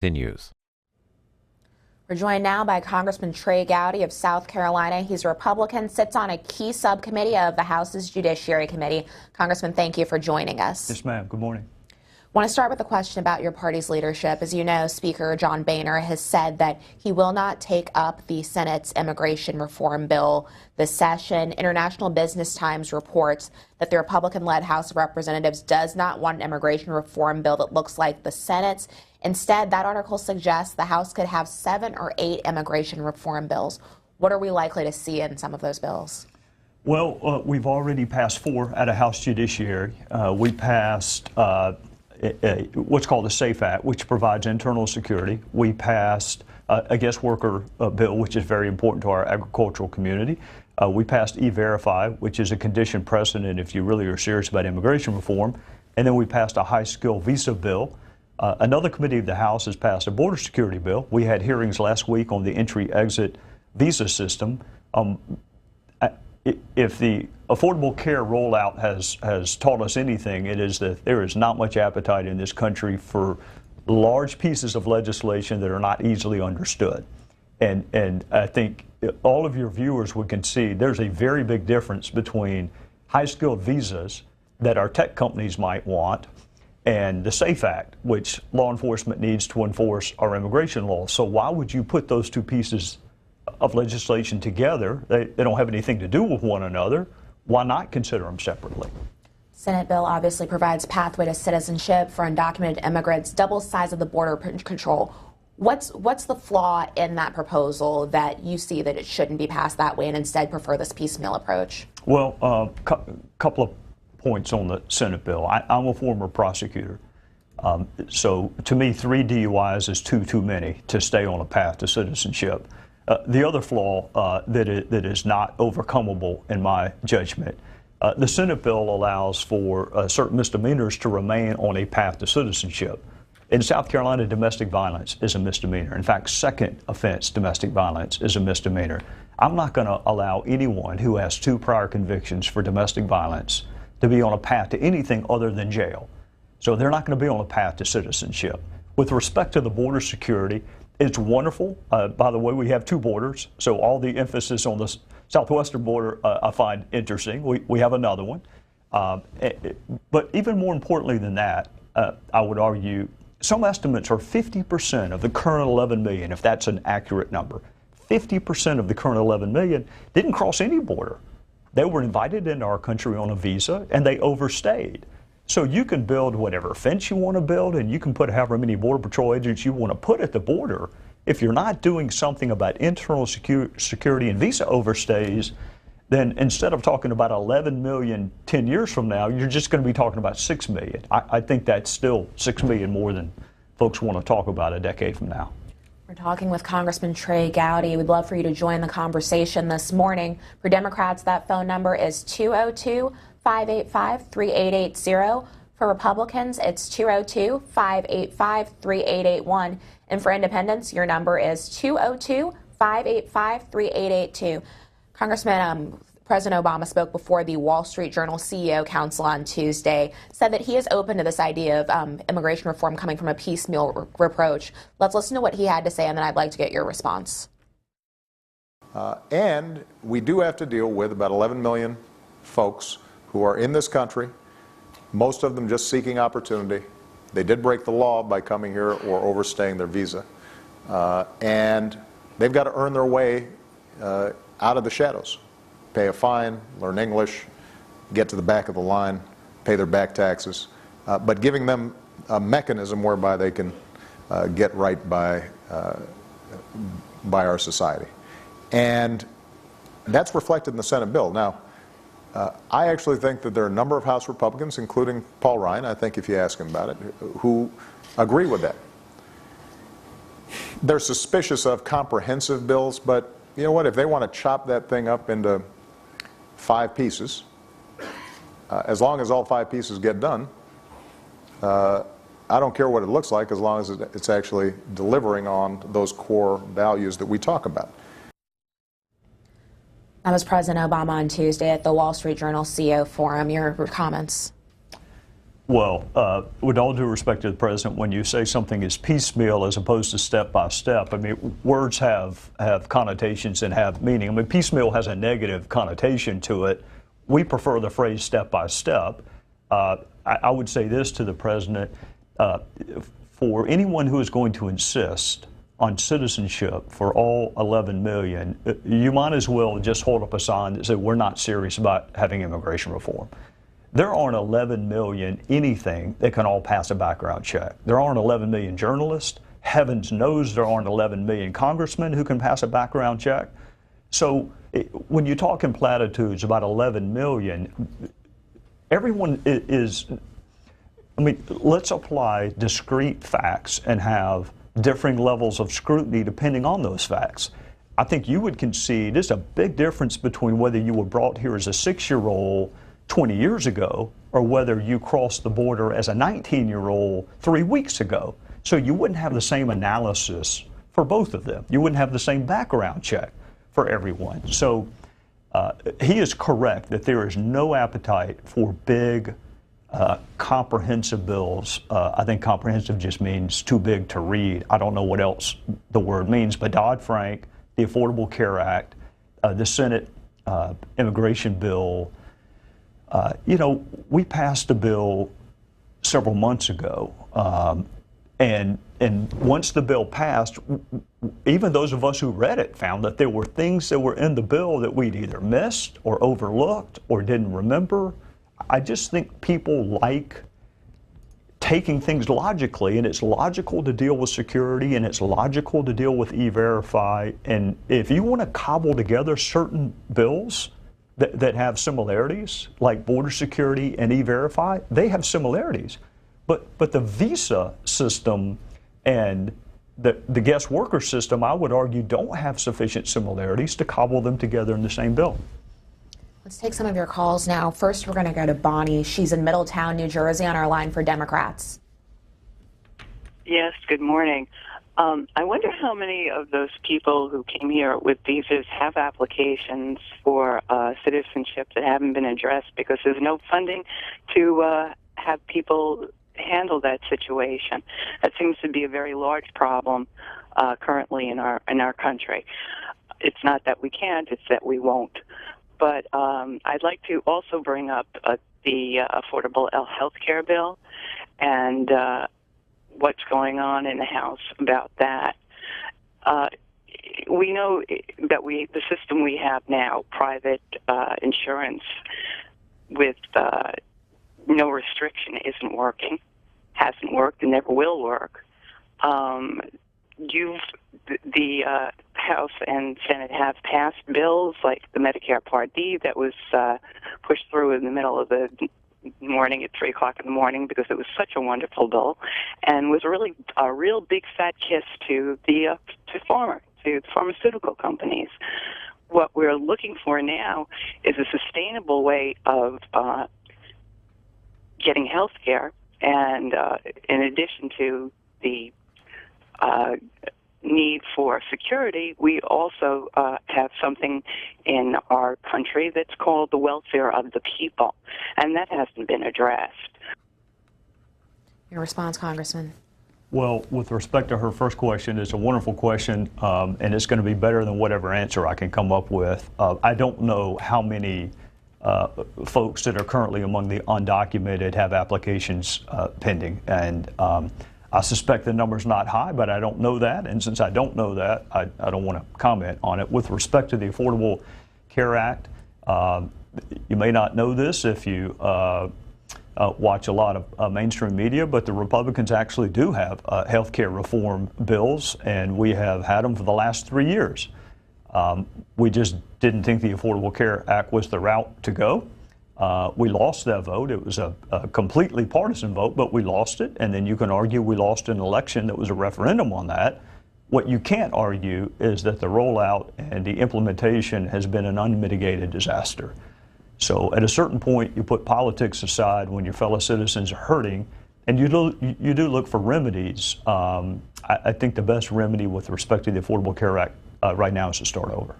continues. We're joined now by Congressman Trey Gowdy of South Carolina. He's a Republican, sits on a key subcommittee of the House's Judiciary Committee. Congressman, thank you for joining us. Yes, ma'am. Good morning. I want to start with a question about your party's leadership. As you know, Speaker John Boehner has said that he will not take up the Senate's immigration reform bill this session. International Business Times reports that the Republican-led House of Representatives does not want an immigration reform bill that looks like the Senate's. Instead, that article suggests the House could have 7 or 8 immigration reform bills. What are we likely to see in some of those bills? Well, we've already passed 4 out of House Judiciary. We passed what's called the SAFE Act, which provides internal security. We passed a guest worker bill, which is very important to our agricultural community. We passed E-Verify, which is a condition precedent if you really are serious about immigration reform. And then we passed a high-skill visa bill. Another committee of the House has passed a border security bill. We had hearings last week on the entry-exit visa system. If the Affordable Care rollout has taught us anything, it is that there is not much appetite in this country for large pieces of legislation that are not easily understood. And I think all of your viewers would concede there's a very big difference between high-skilled visas that our tech companies might want and the SAFE Act, which law enforcement needs to enforce our immigration laws. So why would you put those two pieces of legislation together? They don't have anything to do with one another. Why not consider them separately? Senate bill obviously provides pathway to citizenship for undocumented immigrants, double size of the border control. What's the flaw in that proposal that you see that it shouldn't be passed that way and instead prefer this piecemeal approach? Well, couple of points on the Senate bill. I'm a former prosecutor. So to me, 3 DUIs is too many to stay on a path to citizenship. The other flaw that is not overcomable in my judgment, the Senate bill allows for certain misdemeanors to remain on a path to citizenship. In South Carolina, domestic violence is a misdemeanor. In fact, second offense domestic violence is a misdemeanor. I'm not going to allow anyone who has 2 prior convictions for domestic violence to be on a path to anything other than jail. So they're not going to be on a path to citizenship. With respect to the border security, it's wonderful. By the way, we have 2 borders, so all the emphasis on the southwestern border I find interesting. We have another one. But even more importantly than that, I would argue some estimates are 50% of the current 11 million, if that's an accurate number. 50% of the current 11 million didn't cross any border. They were invited into our country on a visa, and they overstayed. So you can build whatever fence you want to build, and you can put however many Border Patrol agents you want to put at the border. If you're not doing something about internal security and visa overstays, then instead of talking about 11 million 10 years from now, you're just going to be talking about 6 million. I think that's still 6 million more than folks want to talk about a decade from now. We're talking with Congressman Trey Gowdy. We'd love for you to join the conversation this morning. For Democrats, that phone number is 202-585-3880. For Republicans, it's 202-585-3881. And for Independents, your number is 202-585-3882. Congressman, President Obama spoke before the Wall Street Journal CEO Council on Tuesday, said that he is open to this idea of immigration reform coming from a piecemeal approach. Let's listen to what he had to say, and then I'd like to get your response. And we do have to deal with about 11 million folks who are in this country, most of them just seeking opportunity. They did break the law by coming here or overstaying their visa. And they've got to earn their way out of the shadows. Pay a fine, learn English, get to the back of the line, pay their back taxes, but giving them a mechanism whereby they can get right by our society. And that's reflected in the Senate bill. Now, I actually think that there are a number of House Republicans, including Paul Ryan, I think if you ask him about it, who agree with that. They're suspicious of comprehensive bills, but you know what, if they want to chop that thing up into 5 pieces, as long as all 5 pieces get done, I don't care what it looks like as long as it's actually delivering on those core values that we talk about. That was President Obama on Tuesday at the Wall Street Journal CEO Forum. Your comments? With all due respect to the president, when you say something is piecemeal as opposed to step by step, I mean, words have connotations and have meaning. I mean, piecemeal has a negative connotation to it. We prefer the phrase step by step. I would say this to the president, for anyone who is going to insist on citizenship for all 11 million, you might as well just hold up a sign that says we're not serious about having immigration reform. There aren't 11 million anything that can all pass a background check. There aren't 11 million journalists. Heavens knows there aren't 11 million congressmen who can pass a background check. So when you talk in platitudes about 11 million, everyone is, I mean, let's apply discrete facts and have differing levels of scrutiny depending on those facts. I think you would concede there's a big difference between whether you were brought here as a 6-year-old 20 years ago or whether you crossed the border as a 19-year-old 3 weeks ago. So you wouldn't have the same analysis for both of them. You wouldn't have the same background check for everyone. So he is correct that there is no appetite for big, comprehensive bills. I think comprehensive just means too big to read. I don't know what else the word means, but Dodd-Frank, the Affordable Care Act, the Senate immigration bill, we passed a bill several months ago, and once the bill passed, even those of us who read it found that there were things that were in the bill that we'd either missed or overlooked or didn't remember. I just think people like taking things logically, and it's logical to deal with security, and it's logical to deal with E-Verify, and if you want to cobble together certain bills that have similarities, like border security and E-Verify, they have similarities. But the visa system and the guest worker system, I would argue, don't have sufficient similarities to cobble them together in the same bill. Let's take some of your calls now. First, we're going to go to Bonnie. She's in Middletown, New Jersey, on our line for Democrats. Yes, good morning. I wonder how many of those people who came here with visas have applications for citizenship that haven't been addressed because there's no funding to have people handle that situation. That seems to be a very large problem currently in our country. It's not that we can't, it's that we won't. But I'd like to also bring up the Affordable Health Care Bill and what's going on in the House about that. We know that the system we have now, private insurance with no restriction, isn't working, hasn't worked, and never will work. The House and Senate have passed bills like the Medicare Part D that was pushed through in the middle of the morning at 3 o'clock in the morning because it was such a wonderful bill and was really a real big fat kiss to the pharmaceutical companies. What we're looking for now is a sustainable way of getting health care, and in addition to the need for security, we also have something in our country that's called the welfare of the people, and that hasn't been addressed. Your response, Congressman? Well, with respect to her first question, it's a wonderful question, and it's going to be better than whatever answer I can come up with. I don't know how many folks that are currently among the undocumented have applications pending, and I suspect the number's not high, but I don't know that, and since I don't know that, I don't want to comment on it. With respect to the Affordable Care Act, you may not know this if you watch a lot of mainstream media, but the Republicans actually do have health care reform bills, and we have had them for the last 3 years. We just didn't think the Affordable Care Act was the route to go. We lost that vote. It was a completely partisan vote, but we lost it. And then you can argue we lost an election that was a referendum on that. What you can't argue is that the rollout and the implementation has been an unmitigated disaster. So at a certain point, you put politics aside when your fellow citizens are hurting, and you do look for remedies. I think the best remedy with respect to the Affordable Care Act right now is to start over.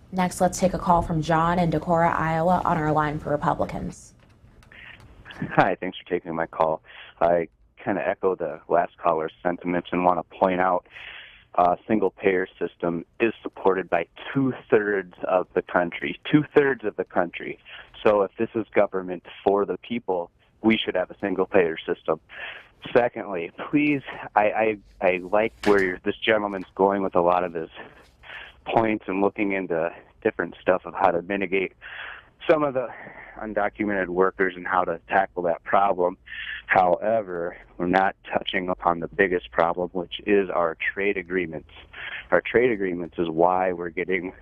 Next, let's take a call from John in Decorah, Iowa, on our line for Republicans. Hi, thanks for taking my call. I kind of echo the last caller's sentiments and want to point out single-payer system is supported by two-thirds of the country. Two-thirds of the country. So if this is government for the people, we should have a single-payer system. Secondly, please, I like where this gentleman's going with a lot of his points and looking into different stuff of how to mitigate some of the undocumented workers and how to tackle that problem. However, we're not touching upon the biggest problem, which is our trade agreements. Our trade agreements is why we're getting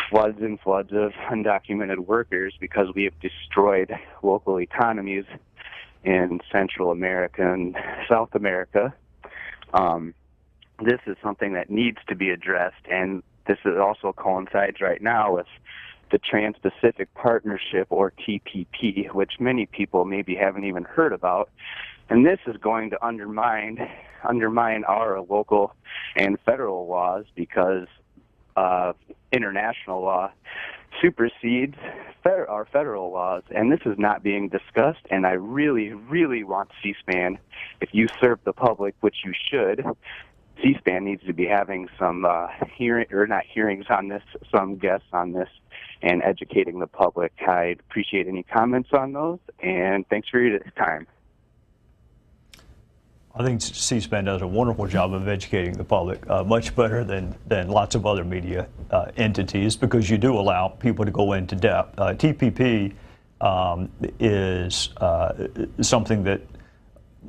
floods and floods of undocumented workers, because we have destroyed local economies in Central America and South America. This is something that needs to be addressed, and this is also coincides right now with the Trans-Pacific Partnership, or TPP, which many people maybe haven't even heard about. And this is going to undermine our local and federal laws, because international law supersedes our federal laws, and this is not being discussed. And I really, really want C-SPAN, if you serve the public, which you should, C-SPAN needs to be having some hearings on this, some guests on this, and educating the public. I'd appreciate any comments on those, and thanks for your time. I think C-SPAN does a wonderful job of educating the public, much better than lots of other media entities, because you do allow people to go into depth. TPP is something that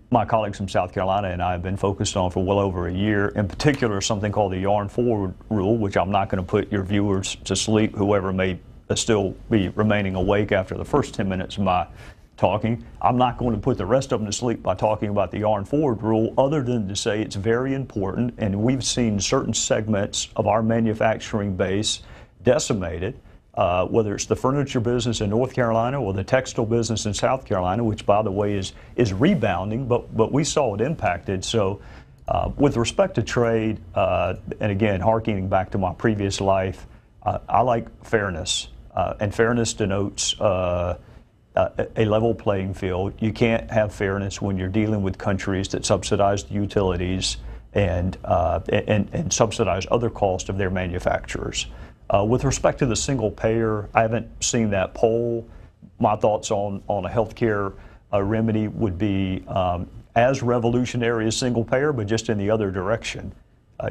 my colleagues from South Carolina and I have been focused on for well over a year. In particular, something called the Yarn Forward Rule, which I'm not going to put your viewers to sleep, whoever may still be remaining awake after the first 10 minutes of my talking. I'm not going to put the rest of them to sleep by talking about the Yarn Forward Rule, other than to say it's very important, and we've seen certain segments of our manufacturing base decimated, whether it's the furniture business in North Carolina or the textile business in South Carolina, which, by the way, is rebounding, but we saw it impacted. So with respect to trade, and again, harkening back to my previous life, I like fairness, and fairness denotes a level playing field. You can't have fairness when you're dealing with countries that subsidize the utilities and subsidize other costs of their manufacturers. With respect to the single payer, I haven't seen that poll. My thoughts on a healthcare remedy would be as revolutionary as single payer, but just in the other direction.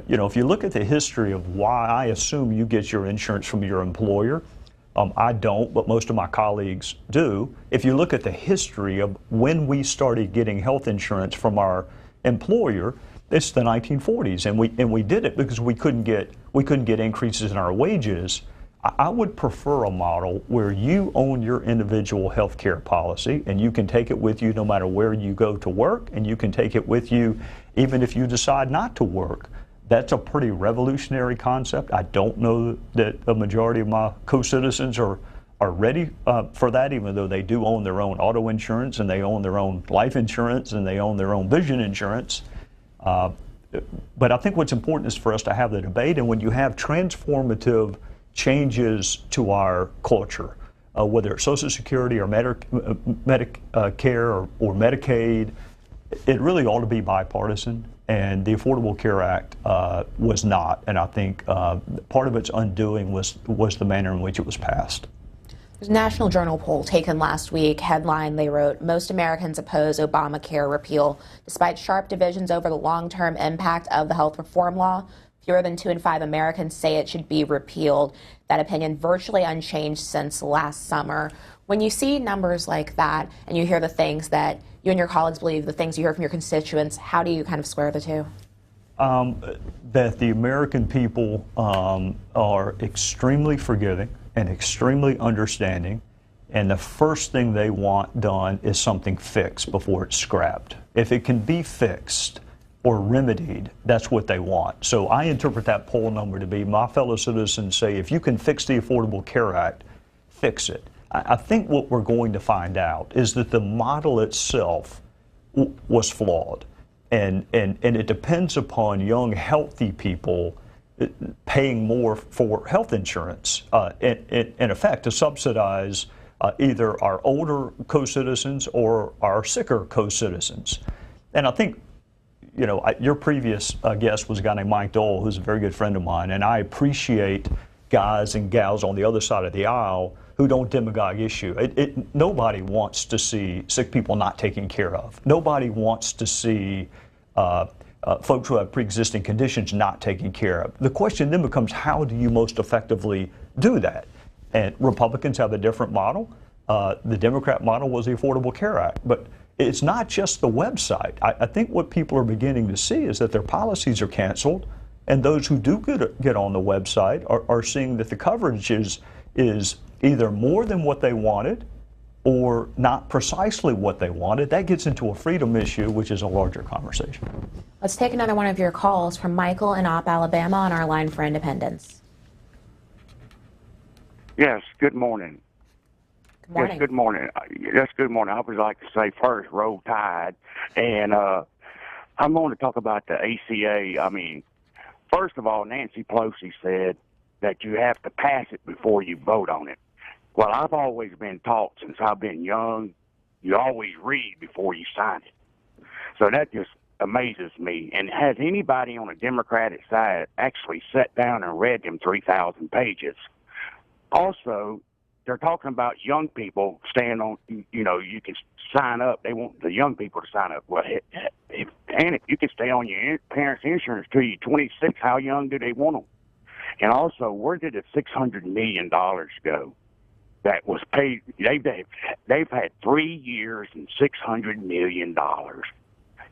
If you look at the history of why I assume you get your insurance from your employer, I don't, but most of my colleagues do. If you look at the history of when we started getting health insurance from our employer, it's the 1940s, and we did it because we couldn't get increases in our wages. I would prefer a model where you own your individual health care policy, and you can take it with you no matter where you go to work, and you can take it with you even if you decide not to work. That's a pretty revolutionary concept. I don't know that a majority of my co-citizens are ready for that, even though they do own their own auto insurance, and they own their own life insurance, and they own their own vision insurance. But I think what's important is for us to have the debate, and when you have transformative changes to our culture, whether it's Social Security or Medicare or Medicaid, it really ought to be bipartisan. And the Affordable Care Act was not, and I think part of its undoing was the manner in which it was passed. There's a National Journal poll taken last week. Headline, they wrote, most Americans oppose Obamacare repeal. Despite sharp divisions over the long-term impact of the health reform law, fewer than 2 in 5 Americans say it should be repealed. That opinion virtually unchanged since last summer. When you see numbers like that and you hear the things that you and your colleagues believe, the things you hear from your constituents, how do you kind of square the two? That the American people are extremely forgiving and extremely understanding, and the first thing they want done is something fixed before it's scrapped. If it can be fixed or remedied, that's what they want. So I interpret that poll number to be my fellow citizens say, if you can fix the Affordable Care Act, fix it. I think what we're going to find out is that the model itself was flawed, and it depends upon young, healthy people paying more for health insurance, in effect, to subsidize either our older co-citizens or our sicker co-citizens. And I think, you know, your previous guest was a guy named Mike Dole, who's a very good friend of mine, and I appreciate guys and gals on the other side of the aisle who don't demagogue issue. Nobody wants to see sick people not taken care of. Nobody wants to see folks who have pre-existing conditions not taken care of. The question then becomes, how do you most effectively do that? And Republicans have a different model. The Democrat model was the Affordable Care Act. But it's not just the website. I think what people are beginning to see is that their policies are canceled, and those who do get on the website are seeing that the coverage is either more than what they wanted or not precisely what they wanted. That gets into a freedom issue, which is a larger conversation. Let's take another one of your calls from Michael in Opp, Alabama, on our line for Independence. Yes, good morning. Good morning. Yes, good morning. Yes, good morning. I would like to say first, Roll Tide. And I'm going to talk about the ACA. I mean, first of all, Nancy Pelosi said that you have to pass it before you vote on it. Well, I've always been taught since I've been young, you always read before you sign it. So that just amazes me. And has anybody on the Democratic side actually sat down and read them 3,000 pages? Also, they're talking about young people staying on, you know, you can sign up. They want the young people to sign up. Well, if you can stay on your parents' insurance till you're 26, how young do they want them? And also, where did the $600 million go that was paid? They've had 3 years and $600 million.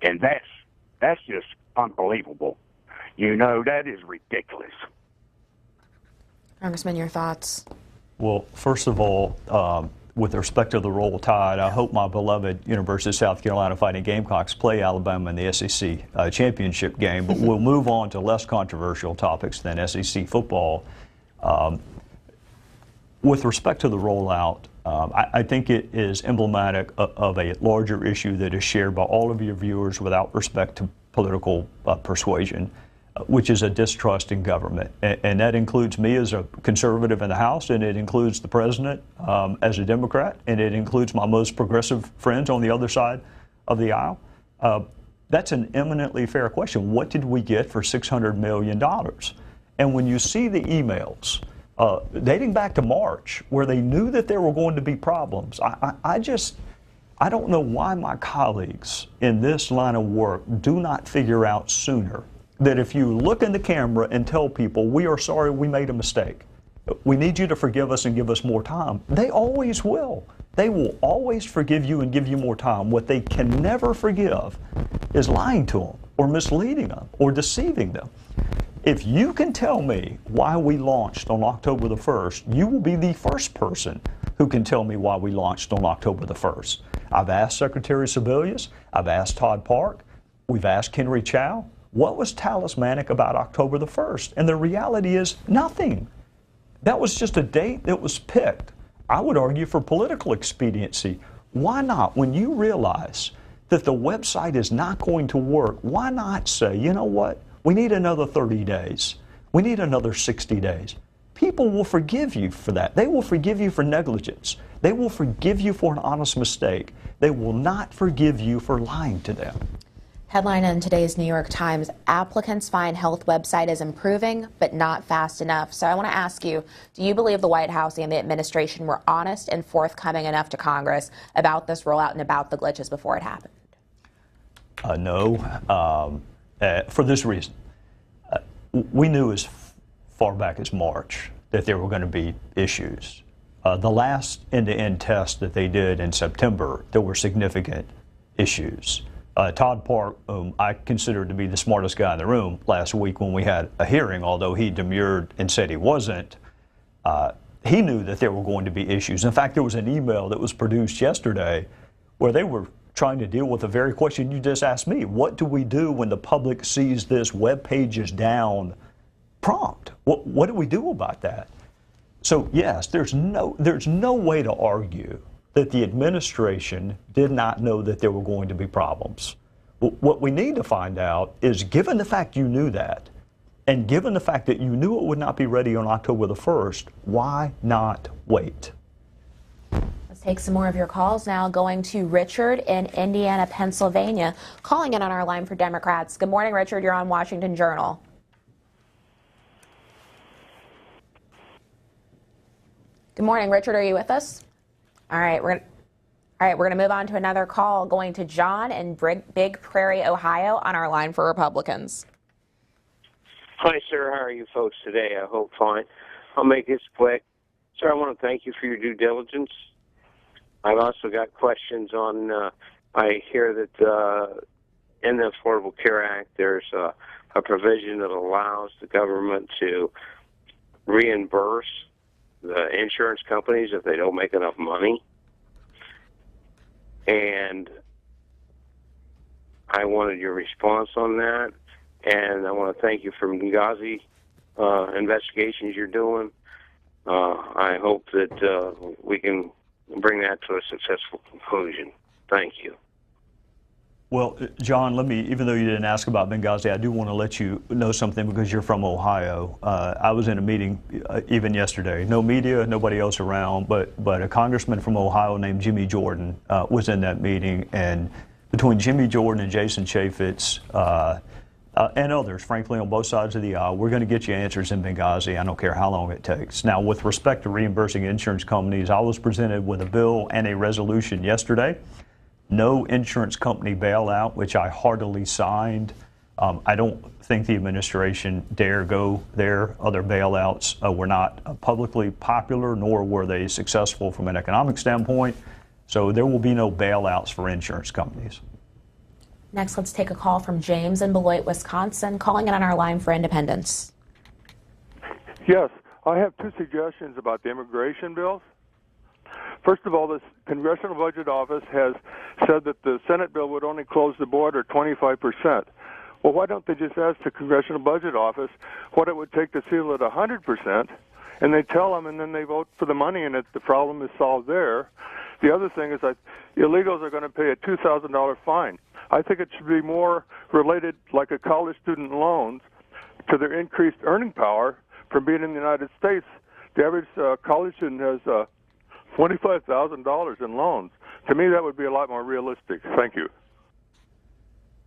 And that's just unbelievable. You know, that is ridiculous. Congressman, your thoughts? Well, first of all, with respect to the Roll Tide, I hope my beloved University of South Carolina Fighting Gamecocks play Alabama in the SEC championship game. But we'll move on to less controversial topics than SEC football. With respect to the rollout, I think it is emblematic of a larger issue that is shared by all of your viewers without respect to political persuasion, which is a distrust in government. And that includes me as a conservative in the House, and it includes the president as a Democrat, and it includes my most progressive friends on the other side of the aisle. That's an eminently fair question. What did we get for $600 million? And when you see the emails dating back to March, where they knew that there were going to be problems, I don't know why my colleagues in this line of work do not figure out sooner that if you look in the camera and tell people, we are sorry, we made a mistake, we need you to forgive us and give us more time, they always will. They will always forgive you and give you more time. What they can never forgive is lying to them or misleading them or deceiving them. If you can tell me why we launched on October the 1st, you will be the first person who can tell me why we launched on October the 1st. I've asked Secretary Sebelius, I've asked Todd Park, we've asked Henry Chow, what was talismanic about October the 1st? And the reality is nothing. That was just a date that was picked. I would argue for political expediency. Why not, when you realize that the website is not going to work, why not say, you know what, we need another 30 days. We need another 60 days. People will forgive you for that. They will forgive you for negligence. They will forgive you for an honest mistake. They will not forgive you for lying to them. Headline in today's New York Times, applicants find health website is improving, but not fast enough. So I want to ask you, do you believe the White House and the administration were honest and forthcoming enough to Congress about this rollout and about the glitches before it happened? No, for this reason. We knew as far back as March that there were going to be issues. The last end-to-end test that they did in September, there were significant issues. Todd Park, whom I considered to be the smartest guy in the room last week when we had a hearing, although he demurred and said he wasn't, he knew that there were going to be issues. In fact, there was an email that was produced yesterday where they were trying to deal with the very question you just asked me. What do we do when the public sees this web page is down prompt? What do we do about that? So yes, there's no way to argue that the administration did not know that there were going to be problems. What we need to find out is, given the fact you knew that, and given the fact that you knew it would not be ready on October the 1st, why not wait? Take some more of your calls now. Going to Richard in Indiana, Pennsylvania, calling in on our line for Democrats. Good morning, Richard. You're on Washington Journal. Good morning, Richard. Are you with us? All right, we're going to move on to another call. Going to John in Big Prairie, Ohio, on our line for Republicans. Hi, sir. How are you folks today? I hope fine. I'll make this quick. Sir, I want to thank you for your due diligence. I've also got questions on, I hear that in the Affordable Care Act, there's a provision that allows the government to reimburse the insurance companies if they don't make enough money. And I wanted your response on that. And I want to thank you for Benghazi investigations you're doing. I hope that we can bring that to a successful conclusion. Thank you. Well, John, let me, even though you didn't ask about Benghazi, I do want to let you know something because you're from Ohio. I was in a meeting even yesterday. No media, nobody else around, but a congressman from Ohio named Jimmy Jordan was in that meeting. And between Jimmy Jordan and Jason Chaffetz and others, frankly, on both sides of the aisle, we're going to get you answers in Benghazi. I don't care how long it takes. Now, with respect to reimbursing insurance companies, I was presented with a bill and a resolution yesterday. No insurance company bailout, which I heartily signed. I don't think the administration dare go there. Other bailouts were not publicly popular, nor were they successful from an economic standpoint. So there will be no bailouts for insurance companies. Next, let's take a call from James in Beloit, Wisconsin, calling in on our line for Independence. Yes, I have two suggestions about the immigration bills. First of all, the Congressional Budget Office has said that the Senate bill would only close the border 25%. Well, why don't they just ask the Congressional Budget Office what it would take to seal it 100%, and they tell them, and then they vote for the money, and the problem is solved there. The other thing is that illegals are going to pay a $2,000 fine. I think it should be more related, like a college student loans, to their increased earning power from being in the United States. The average college student has $25,000 in loans. To me, that would be a lot more realistic. Thank you.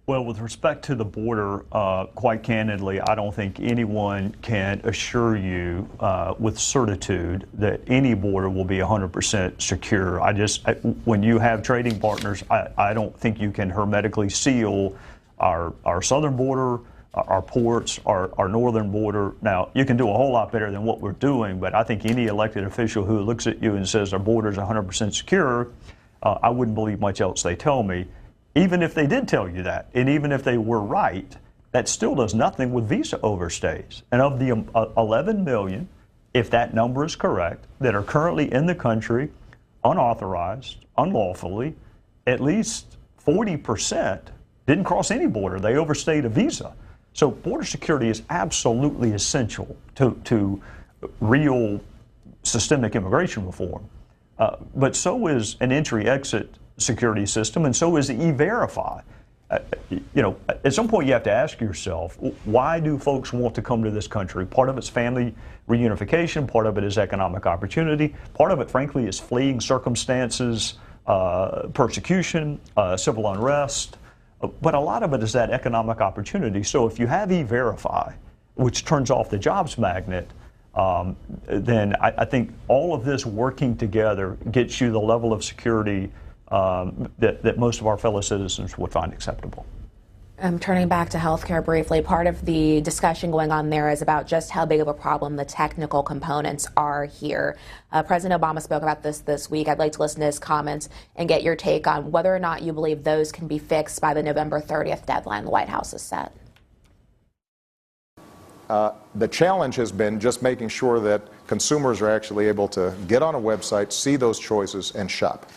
Well, with respect to the border, quite candidly, I don't think anyone can assure you with certitude that any border will be 100% secure. When you have trading partners, I don't think you can hermetically seal our southern border, our ports, our northern border. Now, you can do a whole lot better than what we're doing, but I think any elected official who looks at you and says our border is 100% secure, I wouldn't believe much else they tell me. Even if they did tell you that, and even if they were right, that still does nothing with visa overstays. And of the 11 million, if that number is correct, that are currently in the country, unauthorized, unlawfully, at least 40% didn't cross any border. They overstayed a visa. So border security is absolutely essential to real systemic immigration reform. But so is an entry-exit security system, and so is E-Verify. At some point you have to ask yourself, why do folks want to come to this country? Part of it's family reunification, part of it is economic opportunity, part of it, frankly, is fleeing circumstances, persecution, civil unrest, but a lot of it is that economic opportunity. So if you have E-Verify, which turns off the jobs magnet, then I think all of this working together gets you the level of security that most of our fellow citizens would find acceptable. Turning back to healthcare briefly, part of the discussion going on there is about just how big of a problem the technical components are here. President Obama spoke about this week. I'd like to listen to his comments and get your take on whether or not you believe those can be fixed by the November 30th deadline the White House has set. The challenge has been just making sure that consumers are actually able to get on a website, see those choices, and shop.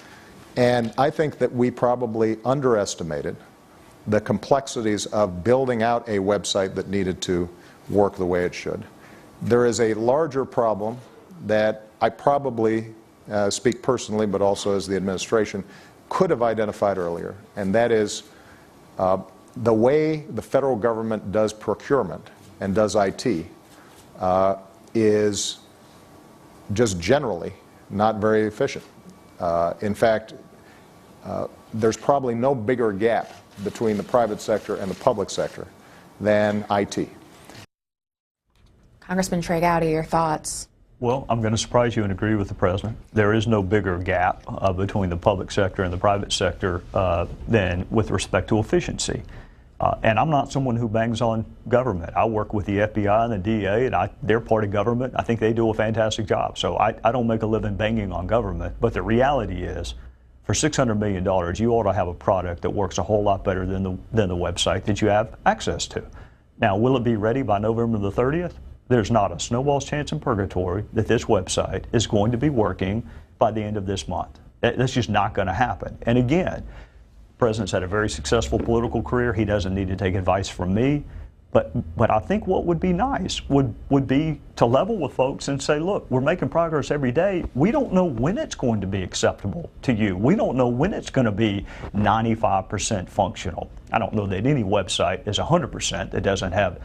And I think that we probably underestimated the complexities of building out a website that needed to work the way it should. There is a larger problem that I probably, speak personally, but also as the administration, could have identified earlier, and that is the way the federal government does procurement and does IT is just generally not very efficient. In fact, there's probably no bigger gap between the private sector and the public sector than IT. Congressman Trey Gowdy, your thoughts? Well, I'm going to surprise you and agree with the president. There is no bigger gap between the public sector and the private sector than with respect to efficiency. And I'm not someone who bangs on government. I work with the FBI and the DA, and they're part of government. I think they do a fantastic job. So I don't make a living banging on government. But the reality is, for $600 million, you ought to have a product that works a whole lot better than the website that you have access to. Now, will it be ready by November the 30th? There's not a snowball's chance in purgatory that this website is going to be working by the end of this month. That's just not going to happen. And again, the president's had a very successful political career. He doesn't need to take advice from me. But I think what would be nice would be to level with folks and say, look, we're making progress every day. We don't know when it's going to be acceptable to you. We don't know when it's going to be 95% functional. I don't know that any website is 100% that doesn't have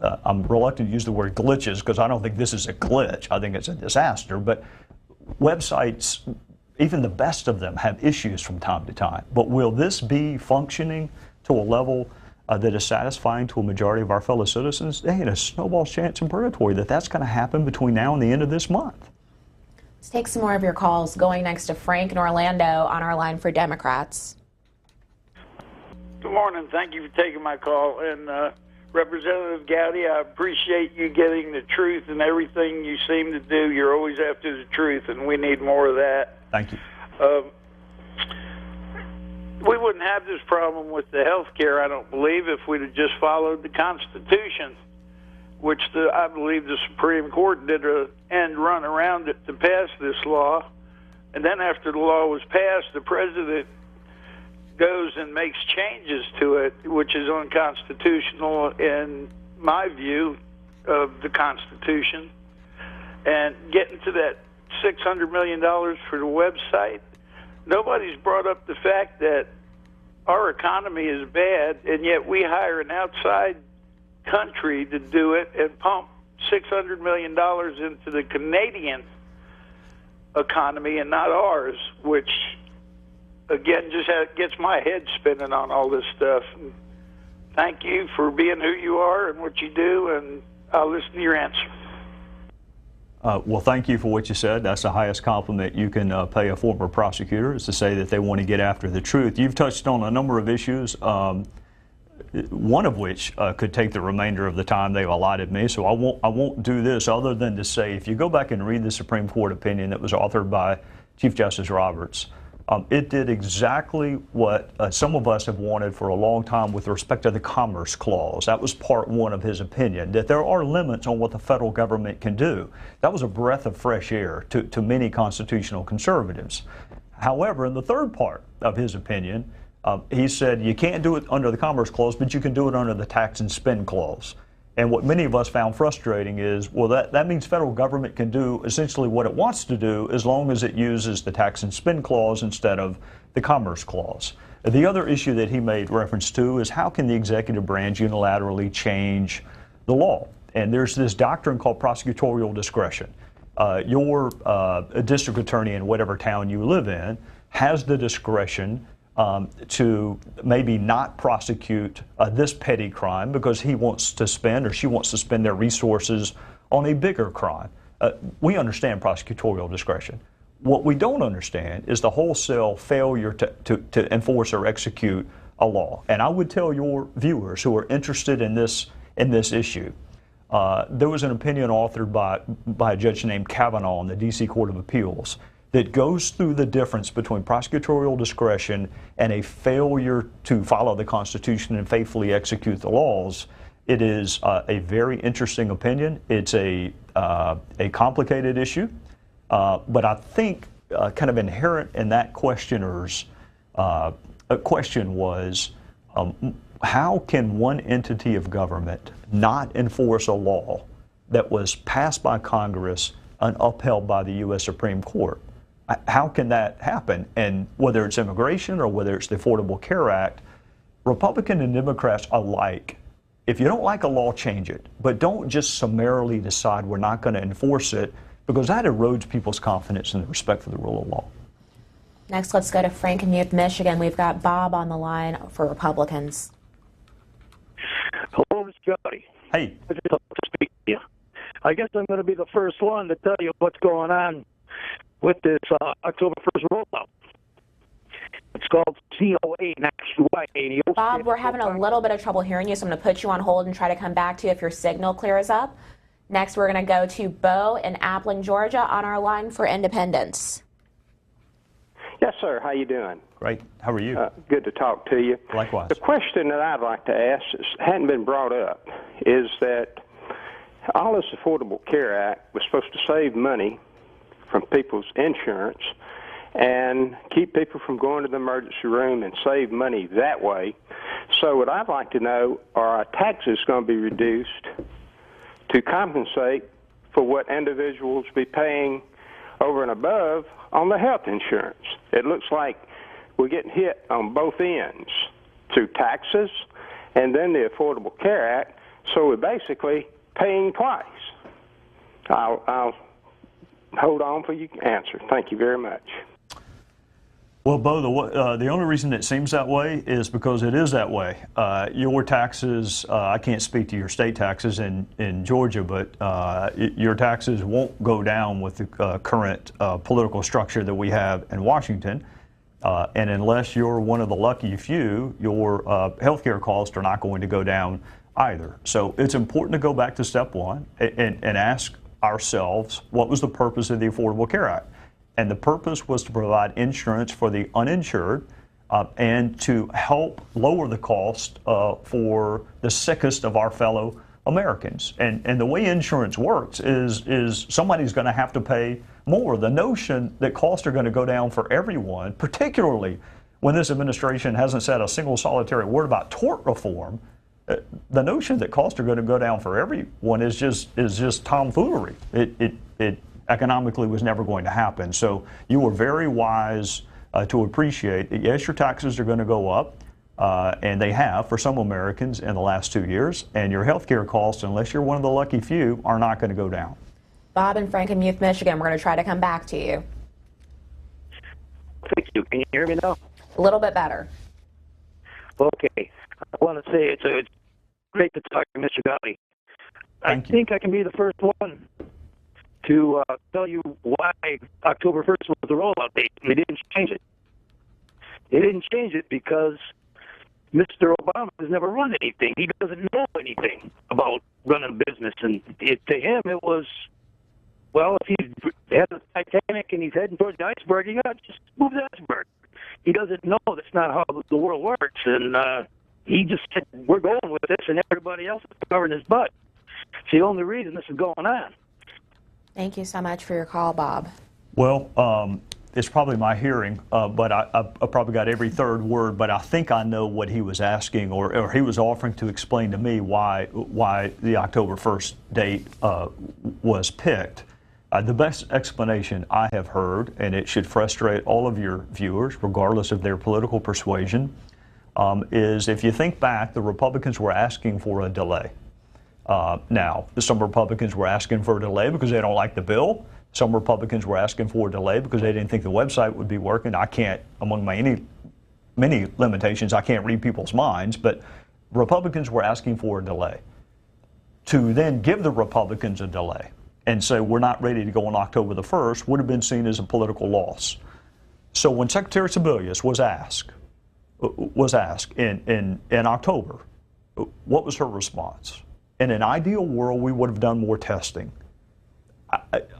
I'm reluctant to use the word glitches because I don't think this is a glitch. I think it's a disaster. But websites, even the best of them, have issues from time to time. But will this be functioning to a level that is satisfying to a majority of our fellow citizens? There ain't a snowball's chance in purgatory that that's going to happen between now and the end of this month. Let's take some more of your calls. Going next to Frank in Orlando on our line for Democrats. Good morning. Thank you for taking my call. And Representative Gowdy, I appreciate you getting the truth in everything you seem to do. You're always after the truth, and we need more of that. Thank you. We wouldn't have this problem with the health care, I don't believe, if we'd have just followed the Constitution, which I believe the Supreme Court did an end run around it to pass this law. And then after the law was passed, the president goes and makes changes to it, which is unconstitutional in my view of the Constitution. And getting to that $600 million for the website, nobody's brought up the fact that our economy is bad, and yet we hire an outside country to do it and pump $600 million into the Canadian economy and not ours, which again, just gets my head spinning on all this stuff. And thank you for being who you are and what you do, and I'll listen to your answer. Well, thank you for what you said. That's the highest compliment you can pay a former prosecutor, is to say that they want to get after the truth. You've touched on a number of issues, one of which could take the remainder of the time they've allotted me, so I won't do this other than to say, if you go back and read the Supreme Court opinion that was authored by Chief Justice Roberts, it did exactly what some of us have wanted for a long time with respect to the Commerce Clause. That was part one of his opinion, that there are limits on what the federal government can do. That was a breath of fresh air to many constitutional conservatives. However, in the third part of his opinion, he said you can't do it under the Commerce Clause, but you can do it under the Tax and Spend Clause. And what many of us found frustrating is, well, that means federal government can do essentially what it wants to do as long as it uses the Tax and Spend Clause instead of the Commerce Clause. The other issue that he made reference to is, how can the executive branch unilaterally change the law? And there's this doctrine called prosecutorial discretion. Your district attorney in whatever town you live in has the discretion to maybe not prosecute this petty crime because he wants to spend or she wants to spend their resources on a bigger crime. We understand prosecutorial discretion. What we don't understand is the wholesale failure to enforce or execute a law. And I would tell your viewers who are interested in this issue, there was an opinion authored by a judge named Kavanaugh in the D.C. Court of Appeals that goes through the difference between prosecutorial discretion and a failure to follow the Constitution and faithfully execute the laws. It is a very interesting opinion. It's a complicated issue, but I think kind of inherent in that questioner's question was, how can one entity of government not enforce a law that was passed by Congress and upheld by the U.S. Supreme Court? How can that happen? And whether it's immigration or whether it's the Affordable Care Act, Republican and Democrats alike, if you don't like a law, change it. But don't just summarily decide we're not going to enforce it, because that erodes people's confidence and the respect for the rule of law. Next, let's go to Frankenmuth, Michigan. We've got Bob on the line for Republicans. Hello, Mr. Gowdy. Hey. I just want to speak to you. I guess I'm going to be the first one to tell you what's going on with this October 1st rollout. It's called COA, not QA. Bob, we're having a little bit of trouble hearing you, so I'm going to put you on hold and try to come back to you if your signal clears up. Next, we're going to go to Bo in Appling, Georgia, on our line for Independence. Yes, sir. How you doing? Great. How are you? Good to talk to you. Likewise. The question that I'd like to ask hadn't been brought up is that all this Affordable Care Act was supposed to save money from people's insurance and keep people from going to the emergency room and save money that way. So what I'd like to know, are our taxes going to be reduced to compensate for what individuals be paying over and above on the health insurance? It looks like we're getting hit on both ends through taxes and then the Affordable Care Act, so we're basically paying twice. I'll hold on for your answer. Thank you very much. Well, Bo, the only reason it seems that way is because it is that way. Your taxes, I can't speak to your state taxes in Georgia, but your taxes won't go down with the current political structure that we have in Washington. And unless you're one of the lucky few, your health care costs are not going to go down either. So it's important to go back to step one and ask ourselves, what was the purpose of the Affordable Care Act? And the purpose was to provide insurance for the uninsured and to help lower the cost for the sickest of our fellow Americans. And the way insurance works is somebody's going to have to pay more. The notion that costs are going to go down for everyone, particularly when this administration hasn't said a single solitary word about tort reform, the notion that costs are going to go down for everyone is just tomfoolery. It economically was never going to happen. So you were very wise to appreciate that, yes, your taxes are going to go up, and they have for some Americans in the last 2 years, and your health care costs, unless you're one of the lucky few, are not going to go down. Bob in Frankenmuth, Michigan, we're going to try to come back to you. Thank you. Can you hear me now? A little bit better. Okay. I want to say it's great to talk to Mr. Gowdy. I think I can be the first one to tell you why October 1st was the rollout date. They didn't change it. They didn't change it because Mr. Obama has never run anything. He doesn't know anything about running a business. And to him, it was, well, if he has a Titanic and he's heading towards the iceberg, you got to just move the iceberg. He doesn't know that's not how the world works. And he just said, we're going with this, and everybody else is covering his butt. It's the only reason this is going on. Thank you so much for your call, Bob. Well, it's probably my hearing, but I probably got every third word, but I think I know what he was asking, or he was offering to explain to me why the October 1st date was picked. The best explanation I have heard, and it should frustrate all of your viewers, regardless of their political persuasion, is if you think back, the Republicans were asking for a delay. Now, some Republicans were asking for a delay because they don't like the bill. Some Republicans were asking for a delay because they didn't think the website would be working. I can't, among my many limitations, I can't read people's minds, but Republicans were asking for a delay. To then give the Republicans a delay and say we're not ready to go on October the 1st would have been seen as a political loss. So when Secretary Sebelius was asked in October, what was her response? In an ideal world, we would have done more testing.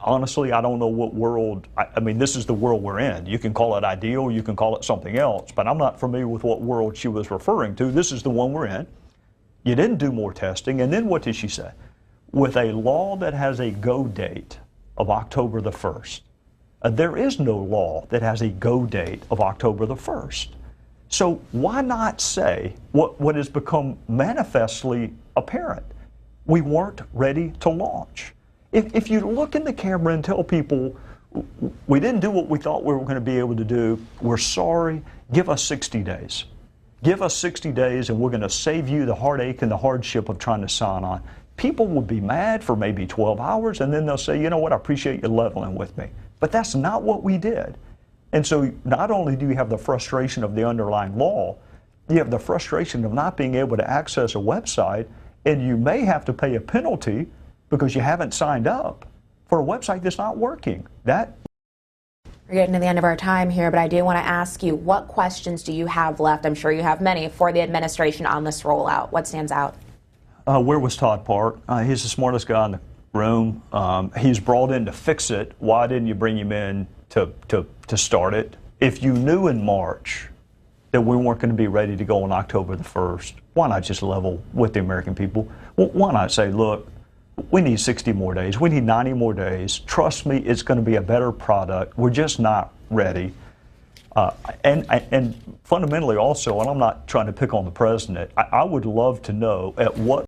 Honestly, I don't know what world, I mean, this is the world we're in. You can call it ideal, you can call it something else, but I'm not familiar with what world she was referring to. This is the one we're in. You didn't do more testing, and then what did she say? With a law that has a go date of October the 1st, there is no law that has a go date of October the 1st. So why not say what has become manifestly apparent? We weren't ready to launch. If you look in the camera and tell people, we didn't do what we thought we were going to be able to do, we're sorry, give us 60 days. Give us 60 days and we're going to save you the heartache and the hardship of trying to sign on. People would be mad for maybe 12 hours and then they'll say, you know what, I appreciate you leveling with me. But that's not what we did. And so not only do you have the frustration of the underlying law, you have the frustration of not being able to access a website, and you may have to pay a penalty because you haven't signed up for a website that's not working. We're getting to the end of our time here, but I do want to ask you, what questions do you have left? I'm sure you have many for the administration on this rollout. What stands out? Where was Todd Park? He's the smartest guy in the room. He's brought in to fix it. Why didn't you bring him in to start it? If you knew in March that we weren't going to be ready to go on October the 1st, why not just level with the American people? Why not say, look, we need 60 more days. We need 90 more days. Trust me, it's going to be a better product. We're just not ready. And fundamentally also, and I'm not trying to pick on the president, I would love to know at what